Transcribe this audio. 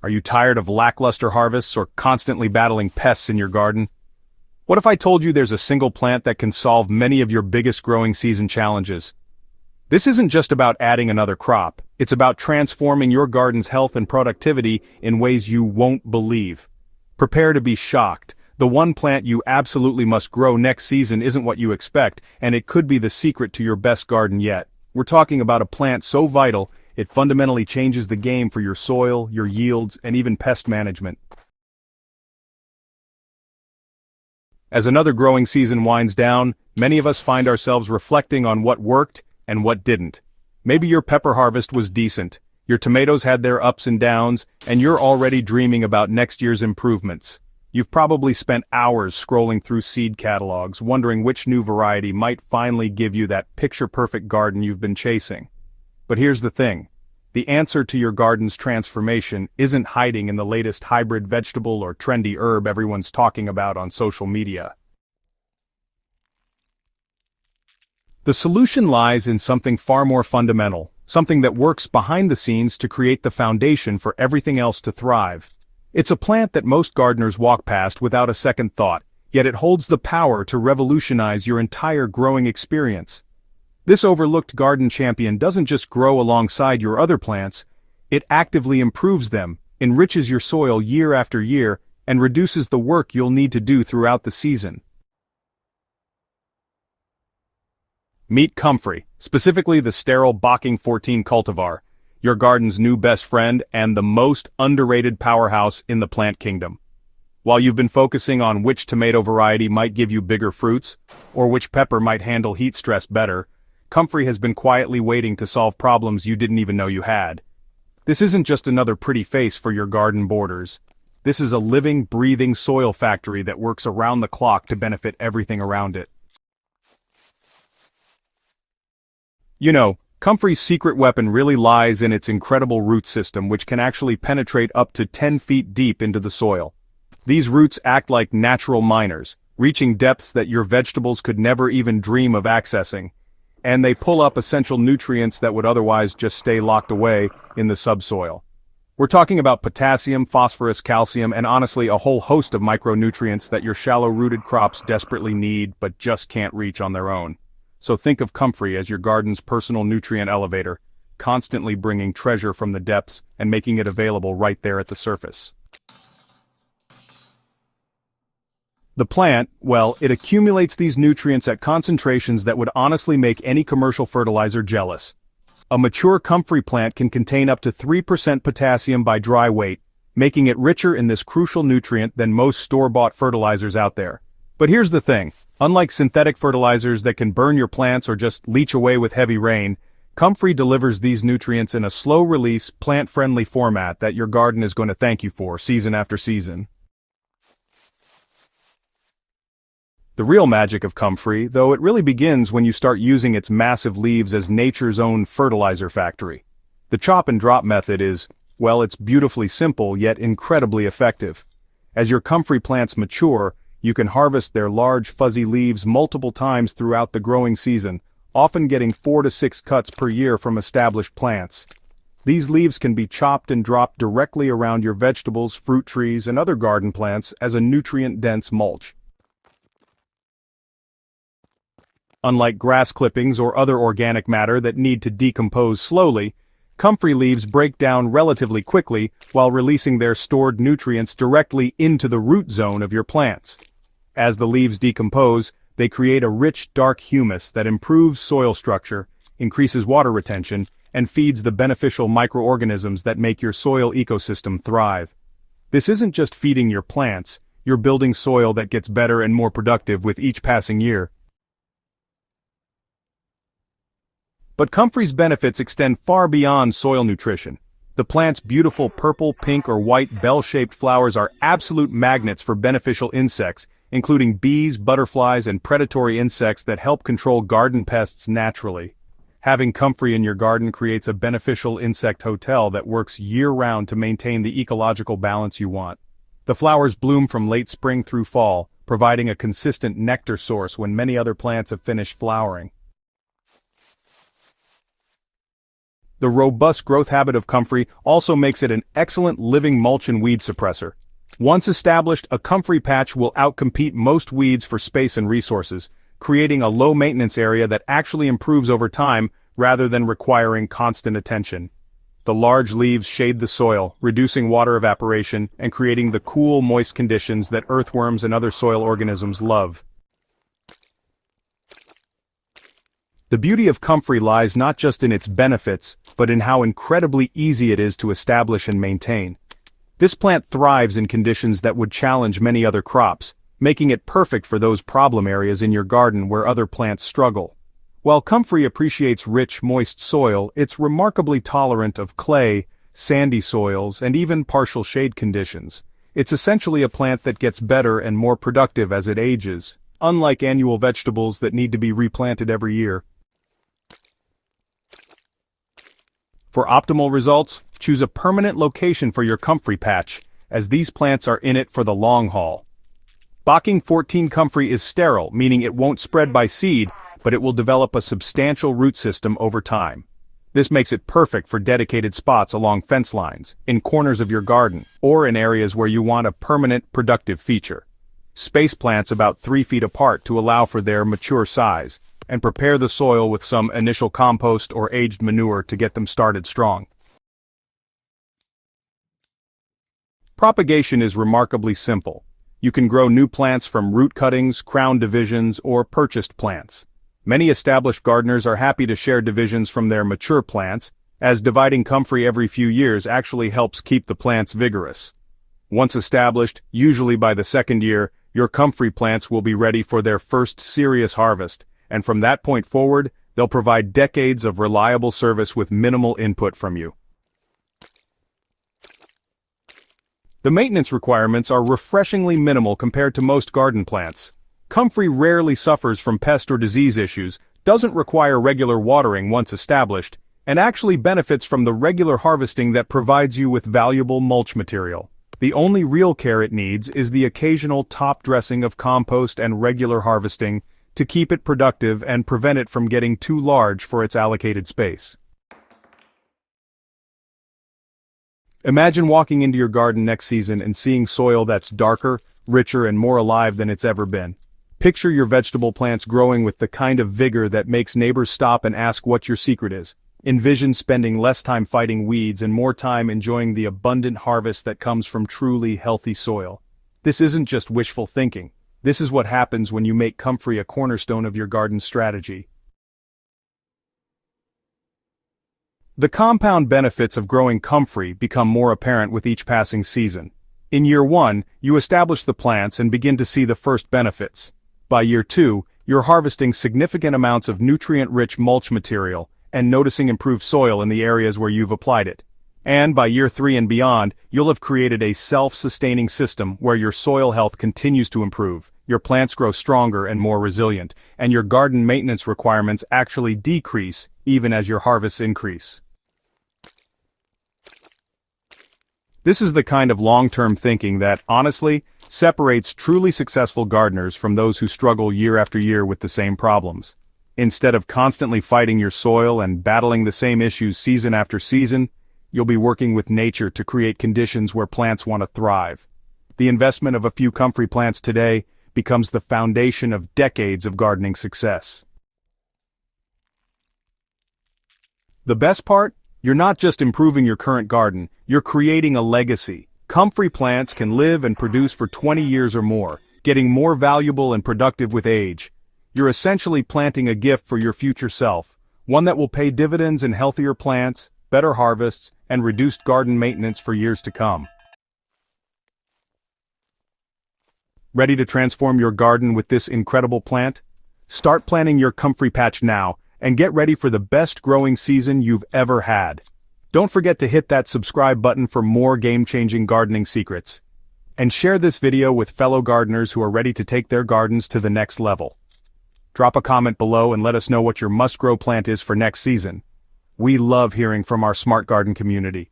Are you tired of lackluster harvests or constantly battling pests in your garden? What if I told you there's a single plant that can solve many of your biggest growing season challenges? This isn't just about adding another crop, it's about transforming your garden's health and productivity in ways you won't believe. Prepare to be shocked. The one plant you absolutely must grow next season isn't what you expect, and it could be the secret to your best garden yet. We're talking about a plant so vital, it fundamentally changes the game for your soil, your yields, and even pest management. As another growing season winds down, many of us find ourselves reflecting on what worked and what didn't. Maybe your pepper harvest was decent, your tomatoes had their ups and downs, and you're already dreaming about next year's improvements. You've probably spent hours scrolling through seed catalogs, wondering which new variety might finally give you that picture-perfect garden you've been chasing. But here's the thing. The answer to your garden's transformation isn't hiding in the latest hybrid vegetable or trendy herb everyone's talking about on social media. The solution lies in something far more fundamental, something that works behind the scenes to create the foundation for everything else to thrive. It's a plant that most gardeners walk past without a second thought, yet it holds the power to revolutionize your entire growing experience. This overlooked garden champion doesn't just grow alongside your other plants, it actively improves them, enriches your soil year after year, and reduces the work you'll need to do throughout the season. Meet Comfrey, specifically the sterile Bocking 14 cultivar, your garden's new best friend and the most underrated powerhouse in the plant kingdom. While you've been focusing on which tomato variety might give you bigger fruits, or which pepper might handle heat stress better, Comfrey has been quietly waiting to solve problems you didn't even know you had. This isn't just another pretty face for your garden borders. This is a living, breathing soil factory that works around the clock to benefit everything around it. You know, Comfrey's secret weapon really lies in its incredible root system, which can actually penetrate up to 10 feet deep into the soil. These roots act like natural miners, reaching depths that your vegetables could never even dream of accessing. And they pull up essential nutrients that would otherwise just stay locked away in the subsoil. We're talking about potassium, phosphorus, calcium, and honestly a whole host of micronutrients that your shallow-rooted crops desperately need but just can't reach on their own. So think of Comfrey as your garden's personal nutrient elevator, constantly bringing treasure from the depths and making it available right there at the surface. The plant, well, it accumulates these nutrients at concentrations that would honestly make any commercial fertilizer jealous. A mature Comfrey plant can contain up to 3% potassium by dry weight, making it richer in this crucial nutrient than most store-bought fertilizers out there. But here's the thing. Unlike synthetic fertilizers that can burn your plants or just leach away with heavy rain, Comfrey delivers these nutrients in a slow-release, plant-friendly format that your garden is going to thank you for season after season. The real magic of Comfrey, though, it really begins when you start using its massive leaves as nature's own fertilizer factory. The chop and drop method is, well, it's beautifully simple yet incredibly effective. As your Comfrey plants mature, you can harvest their large fuzzy leaves multiple times throughout the growing season, often getting 4 to 6 cuts per year from established plants. These leaves can be chopped and dropped directly around your vegetables, fruit trees, and other garden plants as a nutrient-dense mulch. Unlike grass clippings or other organic matter that need to decompose slowly, Comfrey leaves break down relatively quickly while releasing their stored nutrients directly into the root zone of your plants. As the leaves decompose, they create a rich, dark humus that improves soil structure, increases water retention, and feeds the beneficial microorganisms that make your soil ecosystem thrive. This isn't just feeding your plants, you're building soil that gets better and more productive with each passing year. But Comfrey's benefits extend far beyond soil nutrition. The plant's beautiful purple, pink, or white bell-shaped flowers are absolute magnets for beneficial insects, including bees, butterflies, and predatory insects that help control garden pests naturally. Having Comfrey in your garden creates a beneficial insect hotel that works year-round to maintain the ecological balance you want. The flowers bloom from late spring through fall, providing a consistent nectar source when many other plants have finished flowering. The robust growth habit of comfrey also makes it an excellent living mulch and weed suppressor. Once established, a comfrey patch will outcompete most weeds for space and resources, creating a low-maintenance area that actually improves over time rather than requiring constant attention. The large leaves shade the soil, reducing water evaporation and creating the cool, moist conditions that earthworms and other soil organisms love. The beauty of comfrey lies not just in its benefits, but in how incredibly easy it is to establish and maintain. This plant thrives in conditions that would challenge many other crops, making it perfect for those problem areas in your garden where other plants struggle. While comfrey appreciates rich, moist soil, it's remarkably tolerant of clay, sandy soils, and even partial shade conditions. It's essentially a plant that gets better and more productive as it ages, unlike annual vegetables that need to be replanted every year. For optimal results, choose a permanent location for your comfrey patch, as these plants are in it for the long haul. Bocking 14 comfrey is sterile, meaning it won't spread by seed, but it will develop a substantial root system over time. This makes it perfect for dedicated spots along fence lines, in corners of your garden, or in areas where you want a permanent, productive feature. Space plants about 3 feet apart to allow for their mature size, and prepare the soil with some initial compost or aged manure to get them started strong. Propagation is remarkably simple. You can grow new plants from root cuttings, crown divisions, or purchased plants. Many established gardeners are happy to share divisions from their mature plants, as dividing comfrey every few years actually helps keep the plants vigorous. Once established, usually by the second year, your comfrey plants will be ready for their first serious harvest, and from that point forward, they'll provide decades of reliable service with minimal input from you. The maintenance requirements are refreshingly minimal compared to most garden plants. Comfrey rarely suffers from pest or disease issues, doesn't require regular watering once established, and actually benefits from the regular harvesting that provides you with valuable mulch material. The only real care it needs is the occasional top dressing of compost and regular harvesting to keep it productive and prevent it from getting too large for its allocated space. Imagine walking into your garden next season and seeing soil that's darker, richer, and more alive than it's ever been. Picture your vegetable plants growing with the kind of vigor that makes neighbors stop and ask what your secret is. Envision spending less time fighting weeds and more time enjoying the abundant harvest that comes from truly healthy soil. This isn't just wishful thinking. This is what happens when you make comfrey a cornerstone of your garden strategy. The compound benefits of growing comfrey become more apparent with each passing season. In year 1, you establish the plants and begin to see the first benefits. By year 2, you're harvesting significant amounts of nutrient-rich mulch material and noticing improved soil in the areas where you've applied it. And by year 3 and beyond, you'll have created a self-sustaining system where your soil health continues to improve, your plants grow stronger and more resilient, and your garden maintenance requirements actually decrease even as your harvests increase. This is the kind of long-term thinking that, honestly, separates truly successful gardeners from those who struggle year after year with the same problems. Instead of constantly fighting your soil and battling the same issues season after season, you'll be working with nature to create conditions where plants want to thrive. The investment of a few comfrey plants today becomes the foundation of decades of gardening success. The best part? You're not just improving your current garden, you're creating a legacy. Comfrey plants can live and produce for 20 years or more, getting more valuable and productive with age. You're essentially planting a gift for your future self, one that will pay dividends in healthier plants, better harvests, and reduced garden maintenance for years to come. Ready to transform your garden with this incredible plant? Start planning your comfrey patch now, and get ready for the best growing season you've ever had. Don't forget to hit that subscribe button for more game-changing gardening secrets. And share this video with fellow gardeners who are ready to take their gardens to the next level. Drop a comment below and let us know what your must-grow plant is for next season. We love hearing from our smart garden community.